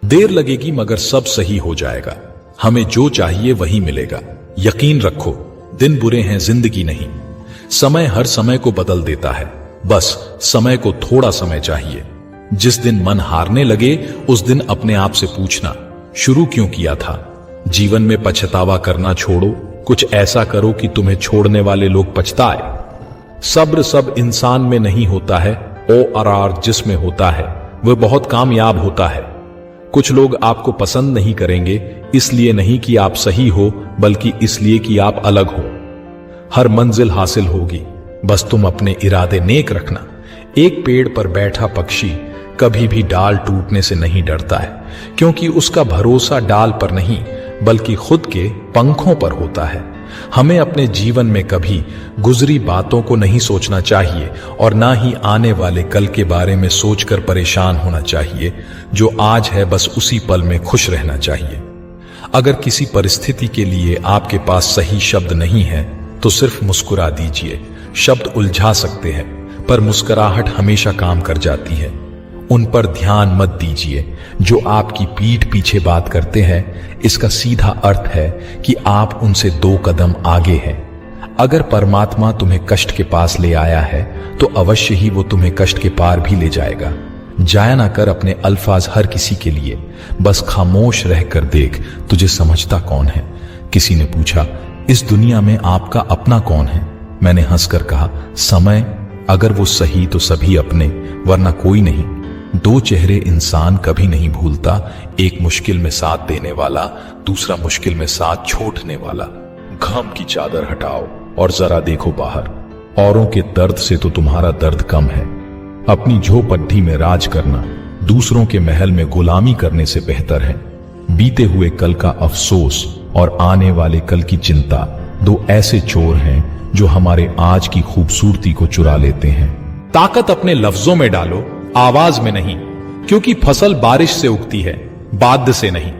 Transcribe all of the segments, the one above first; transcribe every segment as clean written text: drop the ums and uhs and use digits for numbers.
देर लगेगी मगर सब सही हो जाएगा। हमें जो चाहिए वही मिलेगा। यकीन रखो, दिन बुरे हैं, जिंदगी नहीं। समय हर समय को बदल देता है, बस समय को थोड़ा समय चाहिए। जिस दिन मन हारने लगे उस दिन अपने आप से पूछना, शुरू क्यों किया था। जीवन में पछतावा करना छोड़ो, कुछ ऐसा करो कि तुम्हें छोड़ने वाले लोग पछताए। सब्र सब इंसान में नहीं होता है, ORR जिसमें होता है वह बहुत कामयाब होता है। कुछ लोग आपको पसंद नहीं करेंगे, इसलिए नहीं कि आप सही हो, बल्कि इसलिए कि आप अलग हो। हर मंजिल हासिल होगी, बस तुम अपने इरादे नेक रखना। एक पेड़ पर बैठा पक्षी कभी भी डाल टूटने से नहीं डरता है, क्योंकि उसका भरोसा डाल पर नहीं बल्कि खुद के पंखों पर होता है। हमें अपने जीवन में कभी गुजरी बातों को नहीं सोचना चाहिए और ना ही आने वाले कल के बारे में सोचकर परेशान होना चाहिए। जो आज है बस उसी पल में खुश रहना चाहिए। अगर किसी परिस्थिति के लिए आपके पास सही शब्द नहीं है तो सिर्फ मुस्कुरा दीजिए। शब्द उलझा सकते हैं पर मुस्कुराहट हमेशा काम कर जाती है। उन पर ध्यान मत दीजिए जो आपकी पीठ पीछे बात करते हैं। इसका सीधा अर्थ है कि आप उनसे 2 कदम आगे हैं। अगर परमात्मा तुम्हें कष्ट के पास ले आया है तो अवश्य ही वो तुम्हें कष्ट के पार भी ले जाएगा। जाया ना कर अपने अल्फाज हर किसी के लिए, बस खामोश रहकर देख तुझे समझता कौन है। किसी ने पूछा, इस दुनिया में आपका अपना कौन है। मैंने हंसकर कहा, समय। अगर वो सही तो सभी अपने, वरना कोई नहीं। 2 चेहरे इंसान कभी नहीं भूलता, एक मुश्किल में साथ देने वाला, दूसरा मुश्किल में साथ छोड़ने वाला। गम की चादर हटाओ और जरा देखो बाहर। औरों के दर्द से तो तुम्हारा दर्द कम है। अपनी झोपड़ी में राज करना दूसरों के महल में गुलामी करने से बेहतर है। बीते हुए कल का अफसोस और आने वाले कल की चिंता 2 ऐसे चोर हैं जो हमारे आज की खूबसूरती को चुरा लेते हैं। ताकत अपने लफ्जों में डालो, आवाज में नहीं, क्योंकि फसल बारिश से उगती है, बाद से नहीं।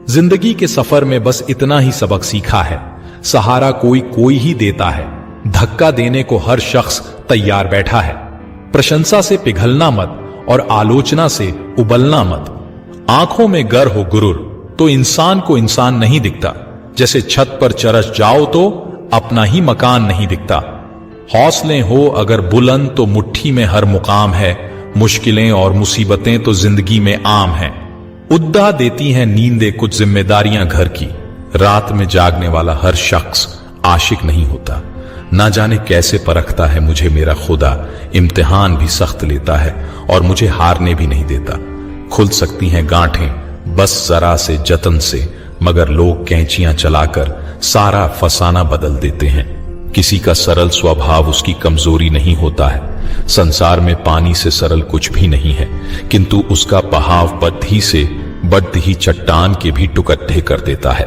जिंदगी के सफर में बस इतना ही सबक सीखा है, सहारा कोई ही देता है, धक्का देने को हर शख्स तैयार बैठा है। प्रशंसा से पिघलना मत और आलोचना से उबलना मत। आंखों में गर हो गुरूर तो इंसान को इंसान नहीं दिखता। जैसे छत पर चरस जाओ तो अपना ही मकान नहीं दिखता। हौसले हो अगर बुलंद तो मुट्ठी में हर मुकाम है। मुश्किलें और मुसीबतें तो जिंदगी में आम हैं। उद्दा देती हैं नींदें कुछ जिम्मेदारियां घर की। रात में जागने वाला हर शख्स आशिक नहीं होता। ना जाने कैसे परखता है मुझे मेरा खुदा। इम्तिहान भी सख्त लेता है और मुझे हारने भी नहीं देता। खुल सकती हैं गांठें बस जरा से जतन से, मगर लोग कैंचियां चलाकर सारा फसाना बदल देते हैं। किसी का सरल स्वभाव उसकी कमजोरी नहीं होता है। संसार में पानी से सरल कुछ भी नहीं है, किंतु उसका बहाव बढ़ती ही चट्टान के भी टुकड़े कर देता है।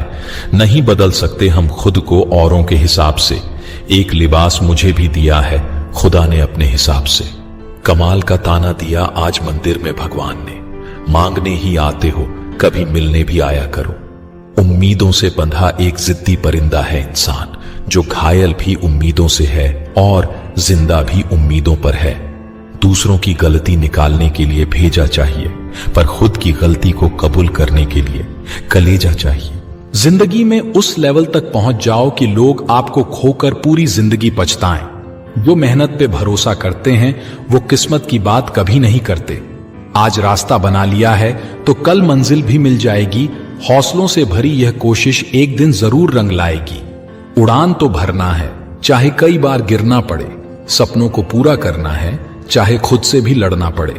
नहीं बदल सकते हम खुद को औरों के हिसाब से। एक लिबास मुझे भी दिया है खुदा ने अपने हिसाब से। कमाल का ताना दिया आज मंदिर में भगवान ने। मांगने ही आते हो, कभी मिलने भी आया करो। उम्मीदों से बंधा एक जिद्दी परिंदा है इंसान, जो घायल भी उम्मीदों से है और जिंदा भी उम्मीदों पर है। दूसरों की गलती निकालने के लिए भेजा चाहिए, पर खुद की गलती को कबूल करने के लिए कलेजा चाहिए। जिंदगी में उस लेवल तक पहुंच जाओ कि लोग आपको खोकर पूरी जिंदगी पछताएं। जो मेहनत पे भरोसा करते हैं वो किस्मत की बात कभी नहीं करते। आज रास्ता बना लिया है तो कल मंजिल भी मिल जाएगी। हौसलों से भरी यह कोशिश एक दिन जरूर रंग लाएगी। उड़ान तो भरना है, चाहे कई बार गिरना पड़े। सपनों को पूरा करना है, चाहे खुद से भी लड़ना पड़े।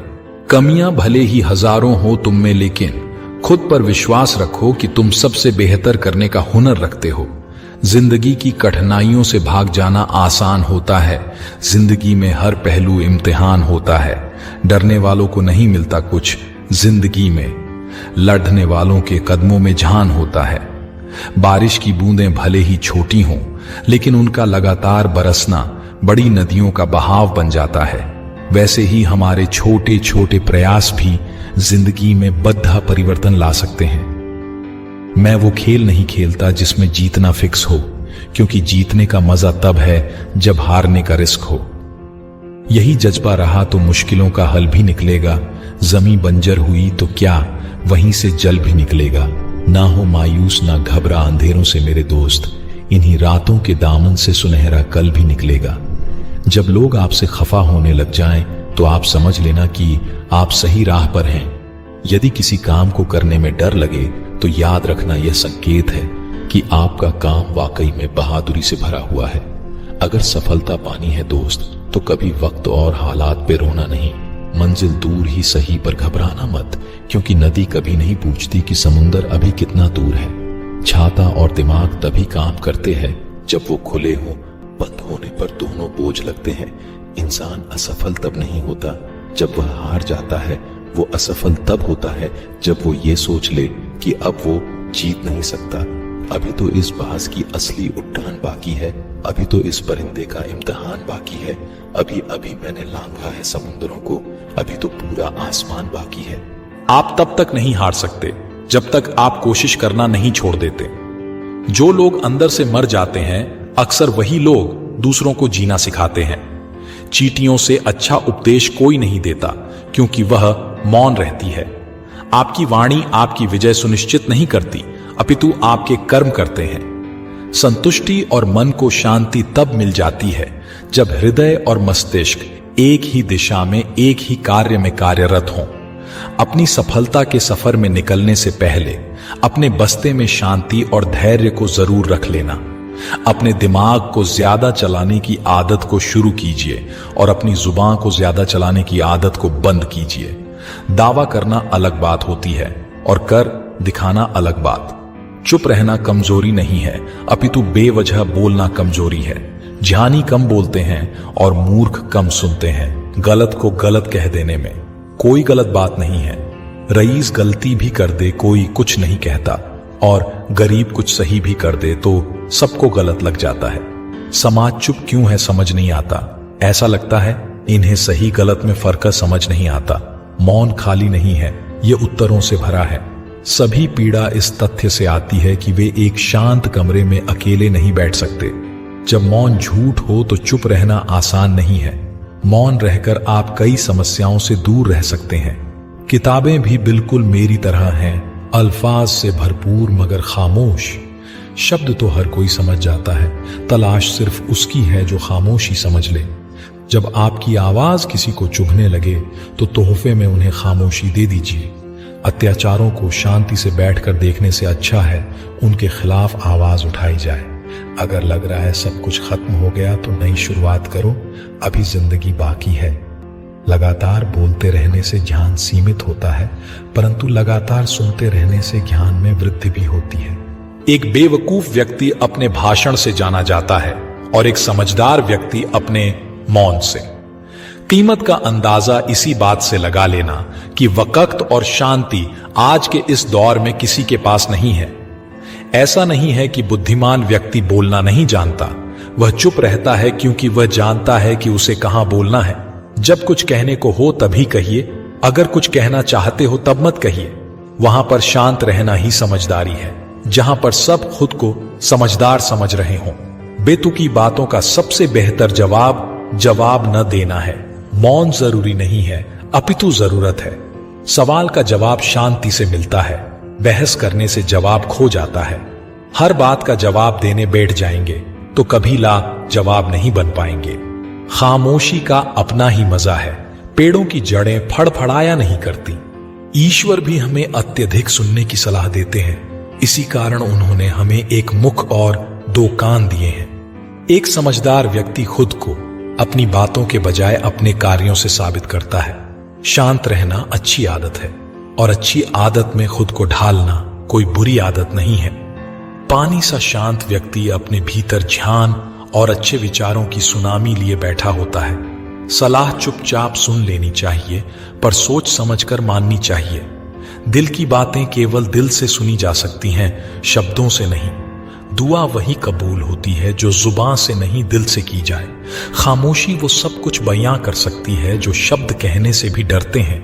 कमियां भले ही हजारों हो तुम में, लेकिन खुद पर विश्वास रखो कि तुम सबसे बेहतर करने का हुनर रखते हो। जिंदगी की कठिनाइयों से भाग जाना आसान होता है। जिंदगी में हर पहलू इम्तिहान होता है। डरने वालों को नहीं मिलता कुछ जिंदगी में, लड़ने वालों के कदमों में जान होता है। बारिश की बूंदें भले ही छोटी हों, लेकिन उनका लगातार बरसना बड़ी नदियों का बहाव बन जाता है। वैसे ही हमारे छोटे छोटे प्रयास भी जिंदगी में बड़ा परिवर्तन ला सकते हैं। मैं वो खेल नहीं खेलता जिसमें जीतना फिक्स हो, क्योंकि जीतने का मजा तब है जब हारने का रिस्क हो। यही जज्बा रहा तो मुश्किलों का हल भी निकलेगा। जमीन बंजर हुई तो क्या, वहीं से जल भी निकलेगा। ना हो मायूस ना घबरा अंधेरों से मेरे दोस्त, इन्हीं रातों के दामन से सुनहरा कल भी निकलेगा। जब लोग आपसे खफा होने लग जाएं तो आप समझ लेना कि आप सही राह पर हैं। यदि किसी काम को करने में डर लगे तो याद रखना यह संकेत है कि आपका काम वाकई में बहादुरी से भरा हुआ है। अगर सफलता पानी है दोस्त, तो कभी वक्त और हालात पे रोना नहीं। मंजिल दूर ही सही पर घबराना मत, क्योंकि नदी कभी नहीं पूछती कि समुंदर अभी कितना दूर है। छाता और दिमाग तभी काम करते हैं जब वो खुले हों, बंद होने पर दोनों बोझ लगते हैं। इंसान असफल तब नहीं होता जब वह हार जाता है, वो असफल तब होता है जब वो ये सोच ले कि अब वो जीत नहीं सकता। अभी तो इस बहस की असली उड़ान बाकी है, अभी तो इस परिंदे का इम्तिहान बाकी है। अभी अभी मैंने लांघा है समुद्रों को, अभी तो पूरा आसमान बाकी है। आप तब तक नहीं हार सकते जब तक आप कोशिश करना नहीं छोड़ देते। जो लोग अंदर से मर जाते हैं, अक्सर वही लोग दूसरों को जीना सिखाते हैं। चींटियों से अच्छा उपदेश कोई नहीं देता, क्योंकि वह मौन रहती है। आपकी वाणी आपकी विजय सुनिश्चित नहीं करती, अपितु आपके कर्म करते हैं। संतुष्टि और मन को शांति तब मिल जाती है जब हृदय और मस्तिष्क एक ही दिशा में एक ही कार्य में कार्यरत हों। अपनी सफलता के सफर में निकलने से पहले अपने बस्ते में शांति और धैर्य को जरूर रख लेना। अपने दिमाग को ज्यादा चलाने की आदत को शुरू कीजिए और अपनी जुबान को ज्यादा चलाने की आदत को बंद कीजिए। दावा करना अलग बात होती है और कर दिखाना अलग बात। चुप रहना कमजोरी नहीं है, अपितु बेवजह बोलना कमजोरी है। ज्ञानी कम बोलते हैं और मूर्ख कम सुनते हैं। गलत को गलत कह देने में कोई गलत बात नहीं है। रईस गलती भी कर दे कोई कुछ नहीं कहता, और गरीब कुछ सही भी कर दे तो सबको गलत लग जाता है। समाज चुप क्यों है समझ नहीं आता। ऐसा लगता है इन्हें सही गलत में फर्क समझ नहीं आता। मौन खाली नहीं है, ये उत्तरों से भरा है। सभी पीड़ा इस तथ्य से आती है कि वे एक शांत कमरे में अकेले नहीं बैठ सकते। जब मौन झूठ हो तो चुप रहना आसान नहीं है। मौन रहकर आप कई समस्याओं से दूर रह सकते हैं। किताबें भी बिल्कुल मेरी तरह हैं, अल्फाज से भरपूर मगर खामोश। शब्द तो हर कोई समझ जाता है, तलाश सिर्फ उसकी है जो खामोशी समझ ले। जब आपकी आवाज किसी को चुभने लगे तो तोहफे में उन्हें खामोशी दे दीजिए। अत्याचारों को शांति से बैठकर देखने से अच्छा है उनके खिलाफ आवाज उठाई जाए। अगर लग रहा है सब कुछ खत्म हो गया तो नई शुरुआत करो, अभी जिंदगी बाकी है। लगातार बोलते रहने से ज्ञान सीमित होता है, परंतु लगातार सुनते रहने से ज्ञान में वृद्धि भी होती है। एक बेवकूफ व्यक्ति अपने भाषण से जाना जाता है और एक समझदार व्यक्ति अपने मौन से। कीमत का अंदाजा इसी बात से लगा लेना कि वक्त और शांति आज के इस दौर में किसी के पास नहीं है। ऐसा नहीं है कि बुद्धिमान व्यक्ति बोलना नहीं जानता, वह चुप रहता है क्योंकि वह जानता है कि उसे कहां बोलना है। जब कुछ कहने को हो तभी कहिए, अगर कुछ कहना चाहते हो तब मत कहिए। वहां पर शांत रहना ही समझदारी है, जहां पर सब खुद को समझदार समझ रहे हों। बेतुकी बातों का सबसे बेहतर जवाब न देना है। मौन जरूरी नहीं है, अपितु जरूरत है। सवाल का जवाब शांति से मिलता है, बहस करने से जवाब खो जाता है। हर बात का जवाब देने बैठ जाएंगे तो कभी जवाब नहीं बन पाएंगे। खामोशी का अपना ही मजा है। पेड़ों की जड़ें फड़फड़ाया नहीं करती। ईश्वर भी हमें अत्यधिक सुनने की सलाह देते हैं, इसी कारण उन्होंने हमें एक मुख और दो कान दिए हैं। एक समझदार व्यक्ति खुद को अपनी बातों के बजाय अपने कार्यों से साबित करता है। शांत रहना अच्छी आदत है और अच्छी आदत में खुद को ढालना कोई बुरी आदत नहीं है। पानी सा शांत व्यक्ति अपने भीतर ध्यान और अच्छे विचारों की सुनामी लिए बैठा होता है। सलाह चुपचाप सुन लेनी चाहिए, पर सोच समझकर माननी चाहिए। दिल की बातें केवल दिल से सुनी जा सकती हैं, शब्दों से नहीं। दुआ वही कबूल होती है जो जुबान से नहीं दिल से की जाए। खामोशी वो सब कुछ बयां कर सकती है जो शब्द कहने से भी डरते हैं।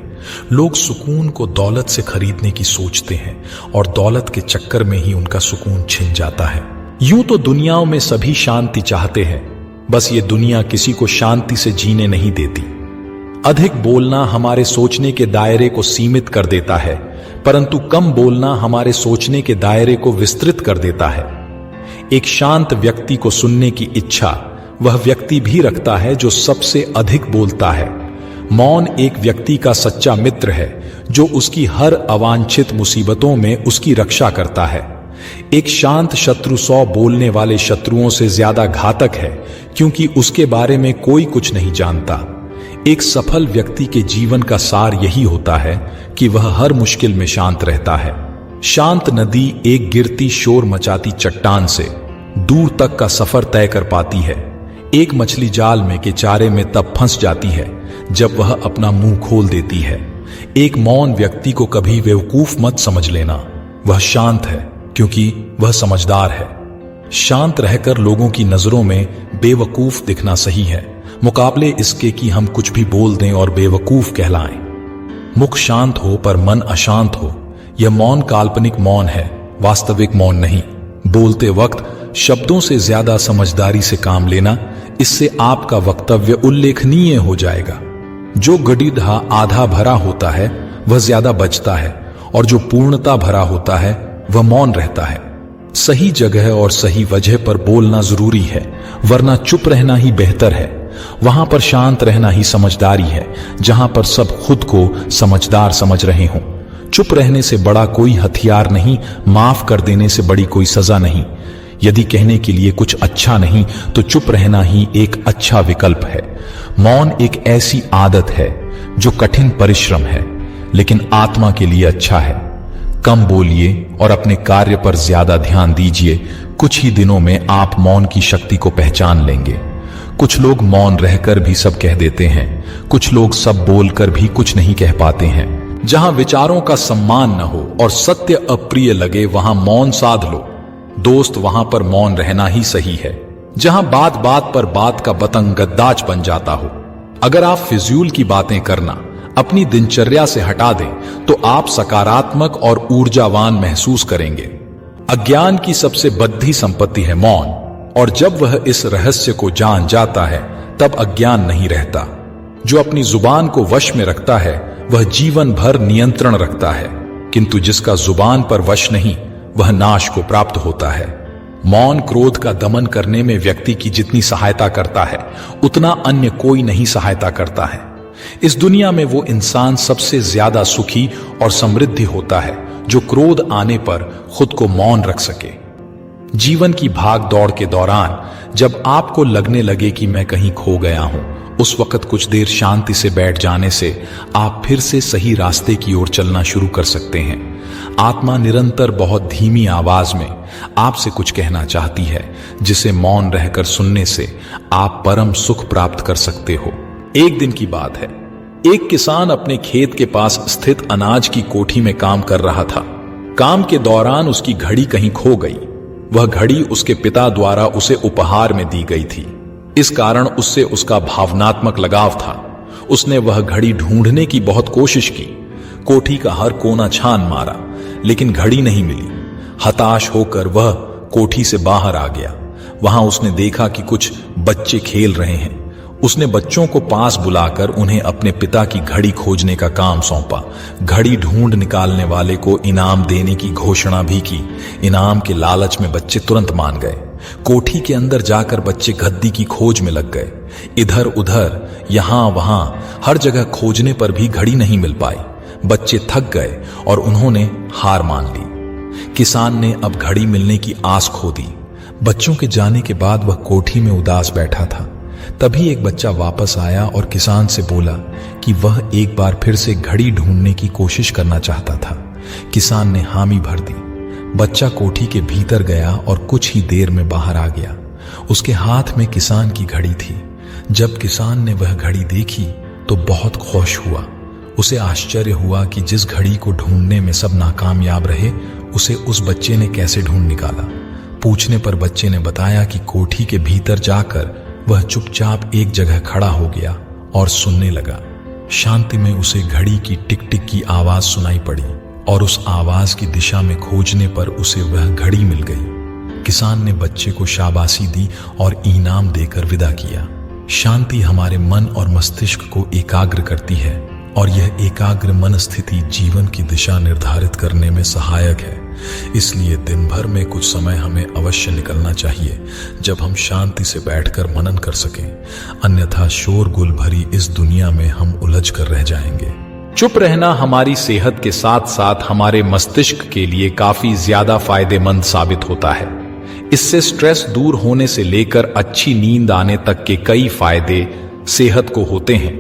लोग सुकून को दौलत से खरीदने की सोचते हैं और दौलत के चक्कर में ही उनका सुकून छिन जाता है। यूं तो दुनियाओं में सभी शांति चाहते हैं, बस ये दुनिया किसी को शांति से जीने नहीं देती। अधिक बोलना हमारे सोचने के दायरे को सीमित कर देता है। परंतु कम बोलना हमारे सोचने के दायरे को विस्तृत कर देता है। एक शांत व्यक्ति को सुनने की इच्छा वह व्यक्ति भी रखता है जो सबसे अधिक बोलता है। मौन एक व्यक्ति का सच्चा मित्र है जो उसकी हर अवांछित मुसीबतों में उसकी रक्षा करता है। एक शांत शत्रु 100 बोलने वाले शत्रुओं से ज्यादा घातक है, क्योंकि उसके बारे में कोई कुछ नहीं जानता। एक सफल व्यक्ति के जीवन का सार यही होता है कि वह हर मुश्किल में शांत रहता है। शांत नदी एक गिरती शोर मचाती चट्टान से दूर तक का सफर तय कर पाती है। एक मछली जाल में के चारे में तब फंस जाती है जब वह अपना मुंह खोल देती है। एक मौन व्यक्ति को कभी बेवकूफ मत समझ लेना, वह शांत है क्योंकि वह समझदार है। शांत रहकर लोगों की नजरों में बेवकूफ दिखना सही है, मुकाबले इसके कि हम कुछ भी बोल दें और बेवकूफ कहलाएं। मुख शांत हो पर मन अशांत हो, यह मौन काल्पनिक मौन है, वास्तविक मौन नहीं। बोलते वक्त शब्दों से ज्यादा समझदारी से काम लेना, इससे आपका वक्तव्य उल्लेखनीय हो जाएगा। जो गड्ढा आधा भरा होता है वह ज्यादा बचता है, और जो पूर्णता भरा होता है वह मौन रहता है। सही जगह और सही वजह पर बोलना जरूरी है, वरना चुप रहना ही बेहतर है। वहां पर शांत रहना ही समझदारी है, जहां पर सब खुद को समझदार समझ रहे हों। चुप रहने से बड़ा कोई हथियार नहीं, माफ कर देने से बड़ी कोई सजा नहीं। यदि कहने के लिए कुछ अच्छा नहीं तो चुप रहना ही एक अच्छा विकल्प है। मौन एक ऐसी आदत है जो कठिन परिश्रम है, लेकिन आत्मा के लिए अच्छा है। कम बोलिए और अपने कार्य पर ज्यादा ध्यान दीजिए। कुछ ही दिनों में आप मौन की शक्ति को पहचान लेंगे। कुछ लोग मौन रहकर भी सब कह देते हैं, कुछ लोग सब बोलकर भी कुछ नहीं कह पाते हैं। जहां विचारों का सम्मान न हो और सत्य अप्रिय लगे, वहां मौन साध लो। दोस्त, वहां पर मौन रहना ही सही है। जहां बात बात पर बात का बतंग गद्दाज बन जाता हो। अगर आप फिजूल की बातें करना अपनी दिनचर्या से हटा दें तो आप सकारात्मक और ऊर्जावान महसूस करेंगे। अज्ञान की सबसे बद्धी संपत्ति है मौन, और जब वह इस रहस्य को जान जाता है तब अज्ञान नहीं रहता। जो अपनी जुबान को वश में रखता है वह जीवन भर नियंत्रण रखता है, किंतु जिसका जुबान पर वश नहीं वह नाश को प्राप्त होता है। मौन क्रोध का दमन करने में व्यक्ति की जितनी सहायता करता है उतना अन्य कोई नहीं सहायता करता है। इस दुनिया में वो इंसान सबसे ज्यादा सुखी और समृद्धि होता है जो क्रोध आने पर खुद को मौन रख सके। जीवन की भाग दौड़ के दौरान जब आपको लगने लगे कि मैं कहीं खो गया हूं, उस वक्त कुछ देर शांति से बैठ जाने से आप फिर से सही रास्ते की ओर चलना शुरू कर सकते हैं। आत्मा निरंतर बहुत धीमी आवाज में आपसे कुछ कहना चाहती है, जिसे मौन रहकर सुनने से आप परम सुख प्राप्त कर सकते हो। एक दिन की बात है, एक किसान अपने खेत के पास स्थित अनाज की कोठी में काम कर रहा था। काम के दौरान उसकी घड़ी कहीं खो गई। वह घड़ी उसके पिता द्वारा उसे उपहार में दी गई थी, इस कारण उससे उसका भावनात्मक लगाव था। उसने वह घड़ी ढूंढने की बहुत कोशिश की, कोठी का हर कोना छान मारा, लेकिन घड़ी नहीं मिली। हताश होकर वह कोठी से बाहर आ गया। वहां उसने देखा कि कुछ बच्चे खेल रहे हैं। उसने बच्चों को पास बुलाकर उन्हें अपने पिता की घड़ी खोजने का काम सौंपा। घड़ी ढूंढ निकालने वाले को इनाम देने की घोषणा भी की। इनाम के लालच में बच्चे तुरंत मान गए। कोठी के अंदर जाकर बच्चे गद्दी की खोज में लग गए। इधर उधर, यहां वहां, हर जगह खोजने पर भी घड़ी नहीं मिल पाई। बच्चे थक गए और उन्होंने हार मान ली। किसान ने अब घड़ी मिलने की आस खो दी। बच्चों के जाने के बाद वह कोठी में उदास बैठा था। तभी एक बच्चा वापस आया और किसान से बोला कि वह एक बार फिर से घड़ी ढूंढने की कोशिश करना चाहता था। किसान ने हामी भर दी। बच्चा कोठी के भीतर गया और कुछ ही देर में बाहर आ गया। उसके हाथ में किसान की घड़ी थी। जब किसान ने वह घड़ी देखी तो बहुत खुश हुआ। उसे आश्चर्य हुआ कि जिस घड़ी को ढूंढने में सब नाकामयाब रहे, उसे उस बच्चे ने कैसे ढूंढ निकाला। पूछने पर बच्चे ने बताया कि कोठी के भीतर जाकर वह चुपचाप एक जगह खड़ा हो गया और सुनने लगा। शांति में उसे घड़ी की टिक टिक की आवाज सुनाई पड़ी और उस आवाज की दिशा में खोजने पर उसे वह घड़ी मिल गई। किसान ने बच्चे को शाबाशी दी और इनाम देकर विदा किया। शांति हमारे मन और मस्तिष्क को एकाग्र करती है और यह एकाग्र मन स्थिति जीवन की दिशा निर्धारित करने में सहायक है। इसलिए दिन भर में कुछ समय हमें अवश्य निकलना चाहिए जब हम शांति से बैठकर मनन कर सकें, अन्यथा शोरगुल भरी इस दुनिया में हम उलझ कर रह जाएंगे। चुप रहना हमारी सेहत के साथ साथ हमारे मस्तिष्क के लिए काफी ज्यादा फायदेमंद साबित होता है। इससे स्ट्रेस दूर होने से लेकर अच्छी नींद आने तक के कई फायदे सेहत को होते हैं।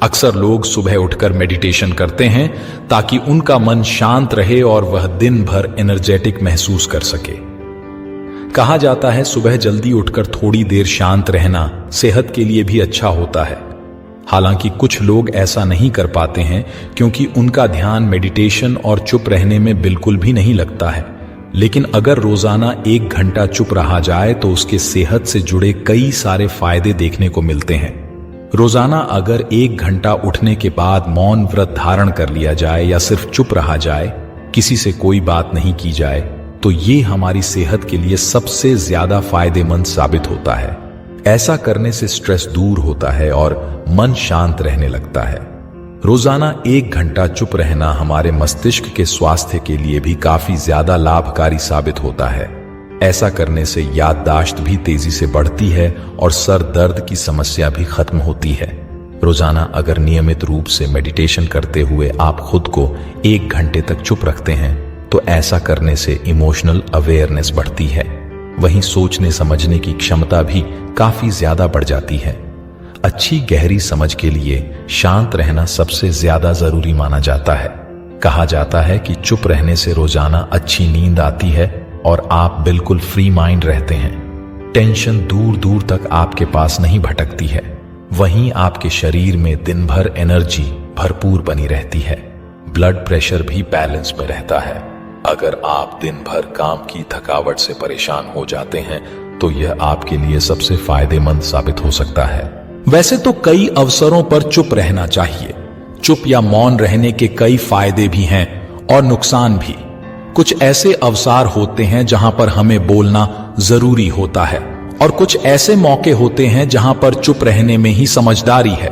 अक्सर लोग सुबह उठकर मेडिटेशन करते हैं ताकि उनका मन शांत रहे और वह दिन भर एनर्जेटिक महसूस कर सके। कहा जाता है सुबह जल्दी उठकर थोड़ी देर शांत रहना सेहत के लिए भी अच्छा होता है। हालांकि कुछ लोग ऐसा नहीं कर पाते हैं क्योंकि उनका ध्यान मेडिटेशन और चुप रहने में बिल्कुल भी नहीं लगता है। लेकिन अगर रोजाना 1 घंटा चुप रहा जाए तो उसके सेहत से जुड़े कई सारे फायदे देखने को मिलते हैं। रोजाना अगर 1 घंटा उठने के बाद मौन व्रत धारण कर लिया जाए या सिर्फ चुप रहा जाए, किसी से कोई बात नहीं की जाए, तो ये हमारी सेहत के लिए सबसे ज्यादा फायदेमंद साबित होता है। ऐसा करने से स्ट्रेस दूर होता है और मन शांत रहने लगता है। रोजाना 1 घंटा चुप रहना हमारे मस्तिष्क के स्वास्थ्य के लिए भी काफी ज्यादा लाभकारी साबित होता है। ऐसा करने से याददाश्त भी तेजी से बढ़ती है और सर दर्द की समस्या भी खत्म होती है। रोजाना अगर नियमित रूप से मेडिटेशन करते हुए आप खुद को 1 घंटे तक चुप रखते हैं तो ऐसा करने से इमोशनल अवेयरनेस बढ़ती है। वहीं सोचने समझने की क्षमता भी काफी ज्यादा बढ़ जाती है। अच्छी गहरी समझ के लिए शांत रहना सबसे ज्यादा जरूरी माना जाता है। कहा जाता है कि चुप रहने से रोजाना अच्छी नींद आती है और आप बिल्कुल फ्री माइंड रहते हैं। टेंशन दूर दूर तक आपके पास नहीं भटकती है। वहीं आपके शरीर में दिन भर एनर्जी भरपूर बनी रहती है। ब्लड प्रेशर भी बैलेंस में रहता है। अगर आप दिन भर काम की थकावट से परेशान हो जाते हैं तो यह आपके लिए सबसे फायदेमंद साबित हो सकता है। वैसे तो कई अवसरों पर चुप रहना चाहिए। चुप या मौन रहने के कई फायदे भी हैं और नुकसान भी। कुछ ऐसे अवसर होते हैं जहां पर हमें बोलना जरूरी होता है और कुछ ऐसे मौके होते हैं जहां पर चुप रहने में ही समझदारी है।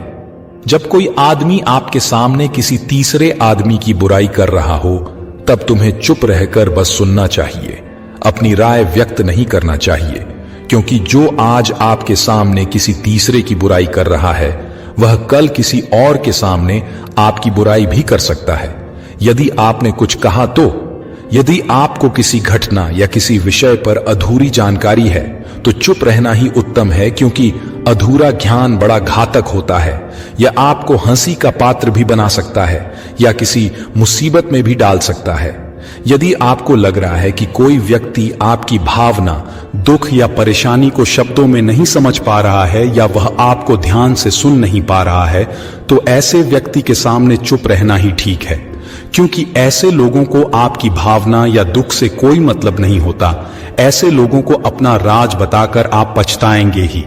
जब कोई आदमी आपके सामने किसी तीसरे आदमी की बुराई कर रहा हो तब तुम्हें चुप रहकर बस सुनना चाहिए, अपनी राय व्यक्त नहीं करना चाहिए, क्योंकि जो आज आपके सामने किसी तीसरे की बुराई कर रहा है वह कल किसी और के सामने आपकी बुराई भी कर सकता है। यदि आपने कुछ कहा तो यदि आपको किसी घटना या किसी विषय पर अधूरी जानकारी है तो चुप रहना ही उत्तम है, क्योंकि अधूरा ज्ञान बड़ा घातक होता है। यह आपको हंसी का पात्र भी बना सकता है या किसी मुसीबत में भी डाल सकता है। यदि आपको लग रहा है कि कोई व्यक्ति आपकी भावना, दुख या परेशानी को शब्दों में नहीं समझ पा रहा है या वह आपको ध्यान से सुन नहीं पा रहा है, तो ऐसे व्यक्ति के सामने चुप रहना ही ठीक है, क्योंकि ऐसे लोगों को आपकी भावना या दुख से कोई मतलब नहीं होता। ऐसे लोगों को अपना राज बताकर आप पछताएंगे ही।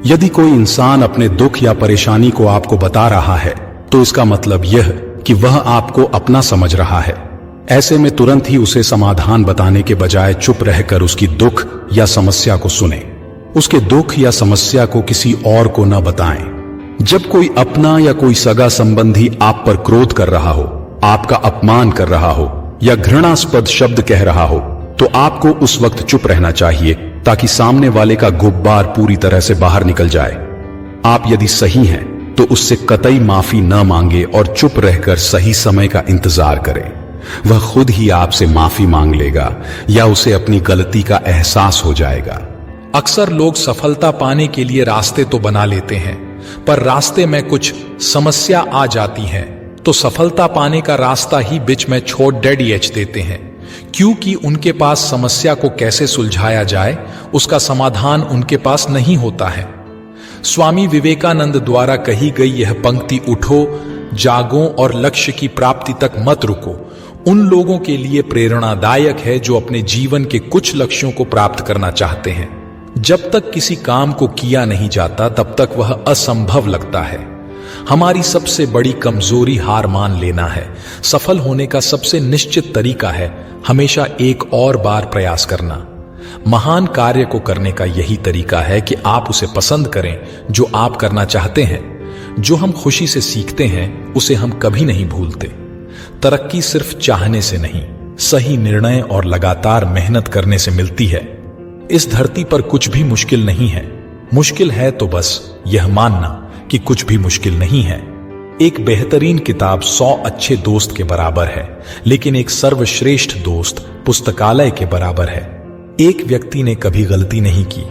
यदि कोई इंसान अपने दुख या परेशानी को आपको बता रहा है तो इसका मतलब यह कि वह आपको अपना समझ रहा है। ऐसे में तुरंत ही उसे समाधान बताने के बजाय चुप रहकर उसकी दुख या समस्या को सुने। उसके दुख या समस्या को किसी और को न बताएं। जब कोई अपना या कोई सगा संबंधी आप पर क्रोध कर रहा हो, आपका अपमान कर रहा हो या घृणास्पद शब्द कह रहा हो, तो आपको उस वक्त चुप रहना चाहिए ताकि सामने वाले का गुब्बार पूरी तरह से बाहर निकल जाए। आप यदि सही हैं तो उससे कतई माफी न मांगे और चुप रहकर सही समय का इंतजार करें। वह खुद ही आपसे माफी मांग लेगा या उसे अपनी गलती का एहसास हो जाएगा। अक्सर लोग सफलता पाने के लिए रास्ते तो बना लेते हैं, पर रास्ते में कुछ समस्या आ जाती है तो सफलता पाने का रास्ता ही बीच में छोड़ डेड एच देते हैं, क्योंकि उनके पास समस्या को कैसे सुलझाया जाए उसका समाधान उनके पास नहीं होता है। स्वामी विवेकानंद द्वारा कही गई यह पंक्ति, उठो, जागो और लक्ष्य की प्राप्ति तक मत रुको, उन लोगों के लिए प्रेरणादायक है जो अपने जीवन के कुछ लक्ष्यों को प्राप्त करना चाहते हैं। जब तक किसी काम को किया नहीं जाता तब तक वह असंभव लगता है। हमारी सबसे बड़ी कमजोरी हार मान लेना है। सफल होने का सबसे निश्चित तरीका है हमेशा एक और बार प्रयास करना। महान कार्य को करने का यही तरीका है कि आप उसे पसंद करें जो आप करना चाहते हैं। जो हम खुशी से सीखते हैं उसे हम कभी नहीं भूलते। तरक्की सिर्फ चाहने से नहीं, सही निर्णय और लगातार मेहनत करने से मिलती है। इस धरती पर कुछ भी मुश्किल नहीं है। मुश्किल है तो बस यह मानना कि कुछ भी मुश्किल नहीं है। एक बेहतरीन किताब 100 अच्छे दोस्त के बराबर है, लेकिन एक सर्वश्रेष्ठ दोस्त पुस्तकालय के बराबर है। एक व्यक्ति ने कभी गलती नहीं की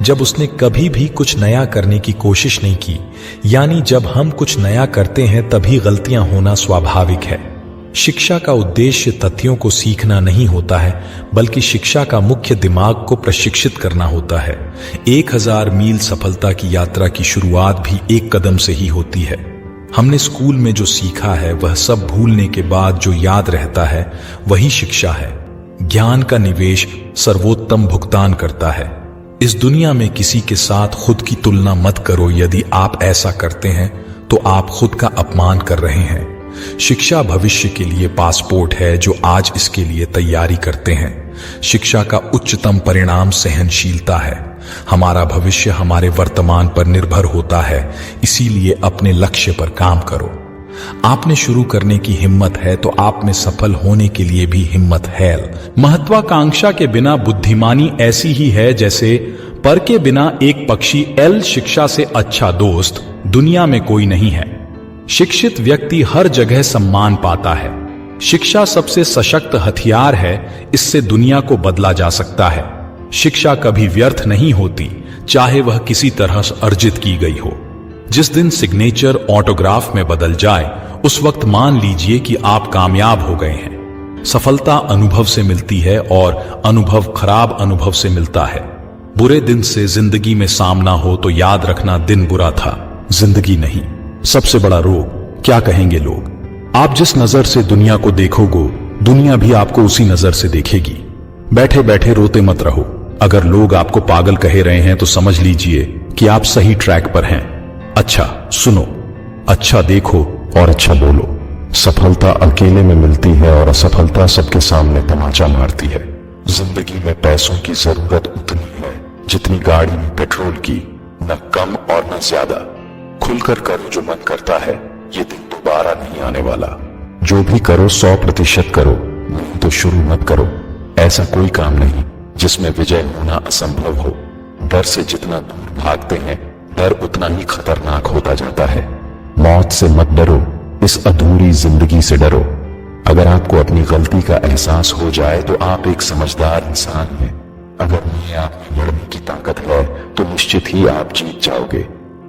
जब उसने कभी भी कुछ नया करने की कोशिश नहीं की। यानी जब हम कुछ नया करते हैं तभी गलतियां होना स्वाभाविक है। शिक्षा का उद्देश्य तथ्यों को सीखना नहीं होता है, बल्कि शिक्षा का मुख्य दिमाग को प्रशिक्षित करना होता है। 1000 मील सफलता की यात्रा की शुरुआत भी एक कदम से ही होती है। हमने स्कूल में जो सीखा है वह सब भूलने के बाद जो याद रहता है वही शिक्षा है। ज्ञान का निवेश सर्वोत्तम भुगतान करता है। इस दुनिया में किसी के साथ खुद की तुलना मत करो। यदि आप ऐसा करते हैं तो आप खुद का अपमान कर रहे हैं। शिक्षा भविष्य के लिए पासपोर्ट है जो आज इसके लिए तैयारी करते हैं। शिक्षा का उच्चतम परिणाम सहनशीलता है। हमारा भविष्य हमारे वर्तमान पर निर्भर होता है, इसीलिए अपने लक्ष्य पर काम करो। आपने शुरू करने की हिम्मत है तो आप में सफल होने के लिए भी हिम्मत है। महत्वाकांक्षा के बिना बुद्धिमानी ऐसी ही है जैसे पर के बिना एक पक्षी। शिक्षा से अच्छा दोस्त दुनिया में कोई नहीं है। शिक्षित व्यक्ति हर जगह सम्मान पाता है। शिक्षा सबसे सशक्त हथियार है, इससे दुनिया को बदला जा सकता है। शिक्षा कभी व्यर्थ नहीं होती, चाहे वह किसी तरह से अर्जित की गई हो। जिस दिन सिग्नेचर ऑटोग्राफ में बदल जाए उस वक्त मान लीजिए कि आप कामयाब हो गए हैं। सफलता अनुभव से मिलती है और अनुभव खराब अनुभव से मिलता है। बुरे दिन से जिंदगी में सामना हो तो याद रखना दिन बुरा था, जिंदगी नहीं। सबसे बड़ा रोग क्या कहेंगे लोग। आप जिस नजर से दुनिया को देखोगे दुनिया भी आपको उसी नजर से देखेगी। बैठे बैठे रोते मत रहो। अगर लोग आपको पागल कह रहे हैं तो समझ लीजिए कि आप सही ट्रैक पर हैं। अच्छा सुनो, अच्छा देखो और अच्छा बोलो। सफलता अकेले में मिलती है और असफलता सबके सामने तमाचा मारती है। जिंदगी में पैसों की जरूरत उतनी है जितनी गाड़ी में पेट्रोल की, न कम और न ज्यादा। खुलकर करो जो मन करता है, ये दिन दोबारा नहीं आने वाला। जो भी करो 100% करो, नहीं तो शुरू मत करो। ऐसा कोई काम नहीं जिसमें विजय होना असंभव हो। डर से जितना दूर भागते हैं डर उतना ही खतरनाक होता जाता है। मौत से मत डरो, इस अधूरी जिंदगी से डरो। अगर आपको अपनी गलती का एहसास हो जाए तो आप एक समझदार इंसान हैं। अगर उन्हें आप में लड़ने की ताकत है तो निश्चित ही आप जीत जाओगे।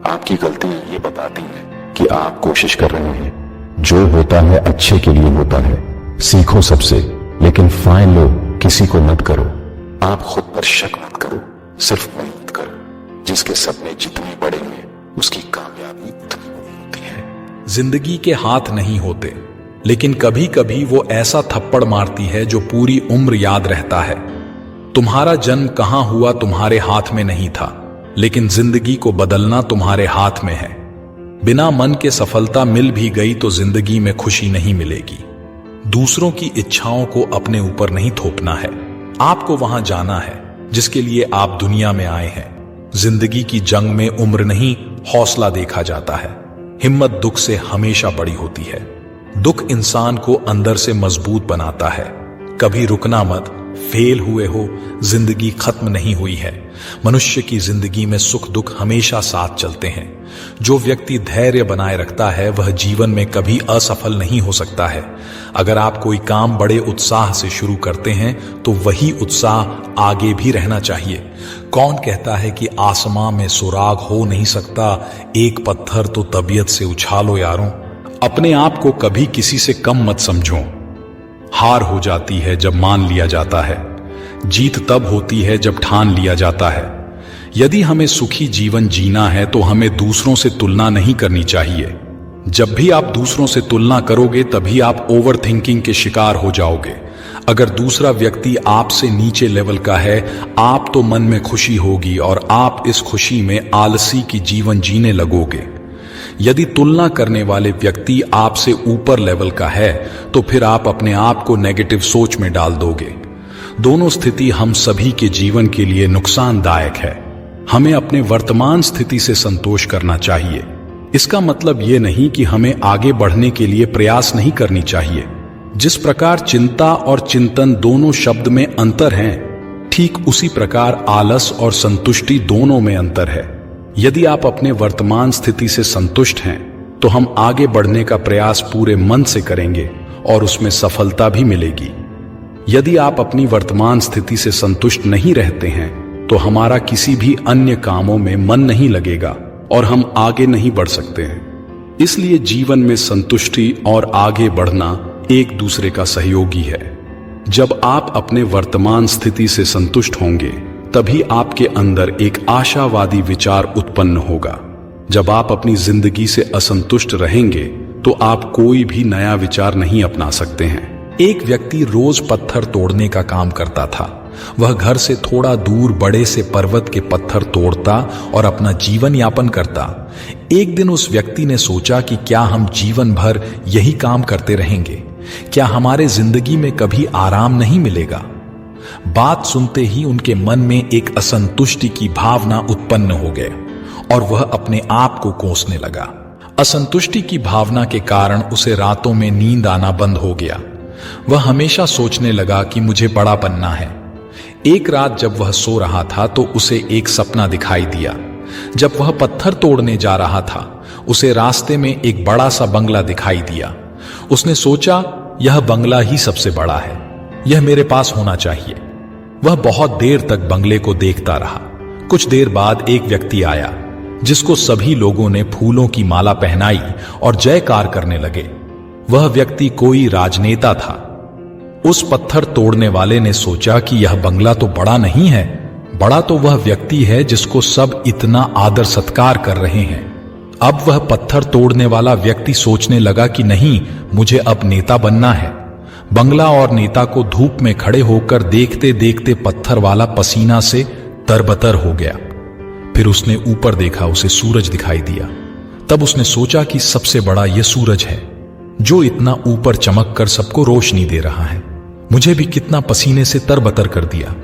आपकी गलतियां ये बताती हैं कि आप कोशिश कर रहे हैं। जो होता है अच्छे के लिए होता है। सीखो सबसे, लेकिन फाइन लो किसी को मत करो। आप खुद पर शक मत करो, सिर्फ मेहनत करो। जिसके सपने जितने बड़े हैं उसकी कामयाबी उतनी बड़ी होती है। जिंदगी के हाथ नहीं होते, लेकिन कभी कभी वो ऐसा थप्पड़ मारती है जो पूरी उम्र याद रहता है। तुम्हारा जन्म कहां हुआ तुम्हारे हाथ में नहीं था, लेकिन जिंदगी को बदलना तुम्हारे हाथ में है। बिना मन के सफलता मिल भी गई तो जिंदगी में खुशी नहीं मिलेगी। दूसरों की इच्छाओं को अपने ऊपर नहीं थोपना है। आपको वहां जाना है जिसके लिए आप दुनिया में आए हैं। जिंदगी की जंग में उम्र नहीं हौसला देखा जाता है। हिम्मत दुख से हमेशा बड़ी होती है। दुख इंसान को अंदर से मजबूत बनाता है। कभी रुकना मत, फेल हुए हो, जिंदगी खत्म नहीं हुई है। मनुष्य की जिंदगी में सुख दुख हमेशा साथ चलते हैं। जो व्यक्ति धैर्य बनाए रखता है वह जीवन में कभी असफल नहीं हो सकता है। अगर आप कोई काम बड़े उत्साह से शुरू करते हैं तो वही उत्साह आगे भी रहना चाहिए। कौन कहता है कि आसमां में सुराग हो नहीं सकता, एक पत्थर तो तबीयत से उछालो यारों। अपने आप को कभी किसी से कम मत समझो। हार हो जाती है जब मान लिया जाता है, जीत तब होती है जब ठान लिया जाता है। यदि हमें सुखी जीवन जीना है तो हमें दूसरों से तुलना नहीं करनी चाहिए। जब भी आप दूसरों से तुलना करोगे तभी आप ओवर थिंकिंग के शिकार हो जाओगे। अगर दूसरा व्यक्ति आपसे नीचे लेवल का है, आप तो मन में खुशी होगी और आप इस खुशी में आलसी की जीवन जीने लगोगे। यदि तुलना करने वाले व्यक्ति आपसे ऊपर लेवल का है तो फिर आप अपने आप को नेगेटिव सोच में डाल दोगे। दोनों स्थिति हम सभी के जीवन के लिए नुकसानदायक है। हमें अपने वर्तमान स्थिति से संतोष करना चाहिए। इसका मतलब ये नहीं कि हमें आगे बढ़ने के लिए प्रयास नहीं करनी चाहिए। जिस प्रकार चिंता और चिंतन दोनों शब्द में अंतर हैं, ठीक उसी प्रकार आलस और संतुष्टि दोनों में अंतर है। यदि आप अपने वर्तमान स्थिति से संतुष्ट हैं तो हम आगे बढ़ने का प्रयास पूरे मन से करेंगे और उसमें सफलता भी मिलेगी। यदि आप अपनी वर्तमान स्थिति से संतुष्ट नहीं रहते हैं तो हमारा किसी भी अन्य कामों में मन नहीं लगेगा और हम आगे नहीं बढ़ सकते हैं। इसलिए जीवन में संतुष्टि और आगे बढ़ना एक दूसरे का सहयोगी है। जब आप अपने वर्तमान स्थिति से संतुष्ट होंगे तभी आपके अंदर एक आशावादी विचार उत्पन्न होगा। जब आप अपनी जिंदगी से असंतुष्ट रहेंगे तो आप कोई भी नया विचार नहीं अपना सकते हैं। एक व्यक्ति रोज पत्थर तोड़ने का काम करता था। वह घर से थोड़ा दूर बड़े से पर्वत के पत्थर तोड़ता और अपना जीवन यापन करता। एक दिन उस व्यक्ति ने सोचा कि क्या हम जीवन भर यही काम करते रहेंगे? क्या हमारे जिंदगी में कभी आराम नहीं मिलेगा? बात सुनते ही उनके मन में एक असंतुष्टि की भावना उत्पन्न हो गई और वह अपने आप को कोसने लगा। असंतुष्टि की भावना के कारण उसे रातों में नींद आना बंद हो गया। वह हमेशा सोचने लगा कि मुझे बड़ा बनना है। एक रात जब वह सो रहा था तो उसे एक सपना दिखाई दिया। जब वह पत्थर तोड़ने जा रहा था उसे रास्ते में एक बड़ा सा बंगला दिखाई दिया। उसने सोचा, यह बंगला ही सबसे बड़ा है, यह मेरे पास होना चाहिए। वह बहुत देर तक बंगले को देखता रहा। कुछ देर बाद एक व्यक्ति आया जिसको सभी लोगों ने फूलों की माला पहनाई और जयकार करने लगे। वह व्यक्ति कोई राजनेता था। उस पत्थर तोड़ने वाले ने सोचा कि यह बंगला तो बड़ा नहीं है, बड़ा तो वह व्यक्ति है जिसको सब इतना आदर सत्कार कर रहे हैं। अब वह पत्थर तोड़ने वाला व्यक्ति सोचने लगा कि नहीं, मुझे अब नेता बनना है। बंगला और नेता को धूप में खड़े होकर देखते देखते पत्थर वाला पसीना से तरबतर हो गया। फिर उसने ऊपर देखा, उसे सूरज दिखाई दिया। तब उसने सोचा कि सबसे बड़ा यह सूरज है जो इतना ऊपर चमक कर सबको रोशनी दे रहा है। मुझे भी कितना पसीने से तरबतर कर दिया।